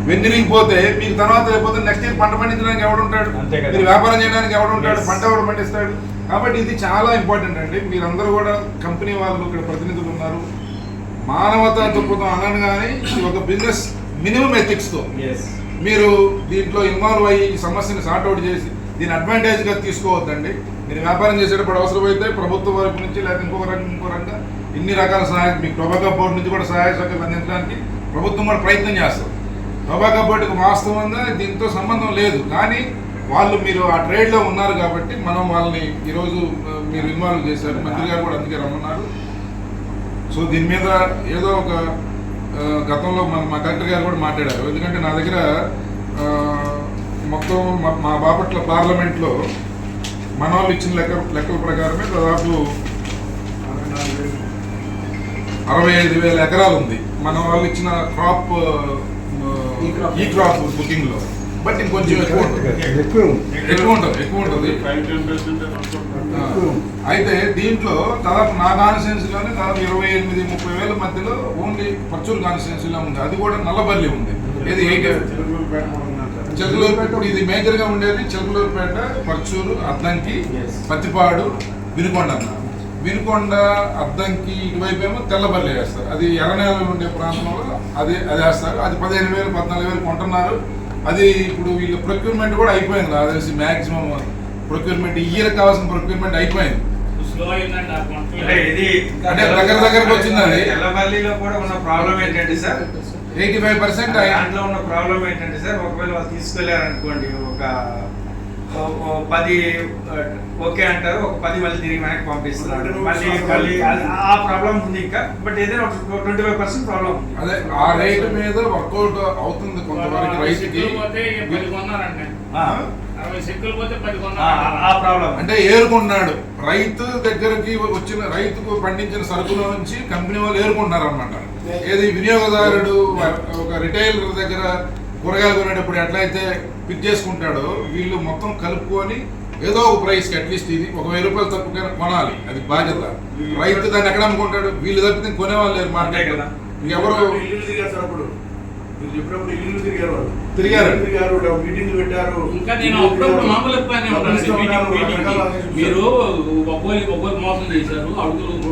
వెన్నెరిగిపోతే మీకు తర్వాత లేకపోతే నెక్స్ట్ ఇయర్ పంట పండించడానికి ఎవడుంటాడు, మీరు వ్యాపారం చేయడానికి ఎవడుంటాడు, పంట ఎవడు పండిస్తాడు. కాబట్టి ఇది చాలా ఇంపార్టెంట్ అండి. మీరందరూ కూడా కంపెనీ వాళ్ళు ఇక్కడ ప్రతినిధులు ఉన్నారు. మానవతా దృక్పథం అనగానే ఇది ఒక బిజినెస్ మినిమం ఎథిక్స్తో మీరు దీంట్లో ఇన్వాల్వ్ అయ్యి ఈ సమస్యని సార్ట్అవుట్ చేసి దీని అడ్వాంటేజ్గా తీసుకోవద్దండి. మీరు వ్యాపారం చేసేటప్పుడు అవసరమైతే ప్రభుత్వం వైపు నుంచి లేదా ఇంకో రకంగా ఇన్ని రకాల సహాయం మీకు టొబాకో బోర్డు నుంచి కూడా సహాయ సహకారాలు అందించడానికి ప్రభుత్వం కూడా ప్రయత్నం చేస్తారు. టొబాకో బోర్డుకి వాస్తవంగా దీంతో సంబంధం లేదు, కానీ వాళ్ళు మీరు ఆ ట్రేడ్లో ఉన్నారు కాబట్టి మనం వాళ్ళని ఈరోజు మీరు ఇన్వాల్వ్ చేశారు. మంత్రి గారు కూడా అందుకే రమ్మన్నారు. సో దీని మీద ఏదో ఒక గతంలో మా కలెక్టర్ గారు కూడా మాట్లాడారు. ఎందుకంటే నా దగ్గర మొత్తం మా బాపట్ల పార్లమెంట్లో మన వాళ్ళు ఇచ్చిన లెక్కల ప్రకారమే దాదాపు 65,000 ఎకరాలు ఉంది మన వాళ్ళు ఇచ్చిన క్రాప్ ఈ క్రాప్ బుకింగ్ లో. బట్ ఇంకొంచెం ఎక్కువ ఉంటుంది. అయితే దీంట్లో దాదాపు నా కాన్స్టిట్యున్సీలోనే దాదాపు 28-30 వేల మధ్యలో ఓన్లీ పర్చూరు కాన్స్టిట్యున్సీలో ఉంది. అది కూడా నల్లబల్లి ఉంది. ఇది చిలకలూరుపేట. ఇప్పుడు ఇది మేజర్ గా ఉండేది చిలకలూరుపేట, పర్చూరు, అద్దంకి, పత్తిపాడు, వినుకొండ, అద్దంకి ఇటువైపు ఏమో తెల్లబల్లి వేస్తారు. అది ఎర్రనేలలో ఉండే ప్రాంతంలో అది వేస్తారు. అది 15,000-14,000 కొంటున్నారు. అది ఇప్పుడు వీళ్ళు ప్రొక్యూర్మెంట్ కూడా అయిపోయింది. నాకు తెలిసి మ్యాక్సిమం ప్రొక్యూర్మెంట్ ఇయర్ కావాల్సిన ప్రొక్యూర్మెంట్ అయిపోయింది. అంటే దగ్గరకు వచ్చింది. అది తెల్లబల్లిలో కూడా ఉన్న ప్రాబ్లం ఏంటంటే సార్ 85% దాంట్లో ఉన్న ప్రాబ్లం ఏంటంటే సార్, ఒకవేళ వాళ్ళు తీసుకెళ్లారనుకోండి, ఒక 10 ఓకే అంటారు, ఒక 10 మళ్ళీ తిరిగి వెనక్కి పంపిస్తున్నారు. మళ్ళీ ఆ ప్రాబ్లం ఉంది ఇంకా. బట్ ఏదైనా 25% ప్రాబ్లం ఉంది. అదే ఆ రేటు మీద వర్కౌట్ అవుతుంది కొంతవరకు రైతుకి. అంటే ఏరుకున్నాడు రైతు దగ్గరికి వచ్చిన రైతుకు పండించిన సరుకుల నుంచి కంపెనీ వాళ్ళు ఏరుకుంటున్నారు అన్నమాట. ఏది వినియోగదారుడు ఒక రిటైలర్ దగ్గర కూరగాయలు కొనేటప్పుడు ఎట్లయితే పిక్ చేసుకుంటాడో వీళ్ళు మొత్తం కలుపుకొని ఏదో ఒక ప్రైస్కి అట్లీస్ట్ ఇది 1,000 రూపాయలు తక్కువ కొనాలి. అది బాధ్యత. రైతు దాన్ని ఎక్కడ అమ్ముకుంటాడు? వీళ్ళు తప్పితే కొనేవాళ్ళు లేరు మార్కెట్ కదా. ఎవరు తిరిగారు మీటింగ్ పెట్టారు. మీరు ఒక్కోళ్ళు మోసం చేశారు. అడుగులు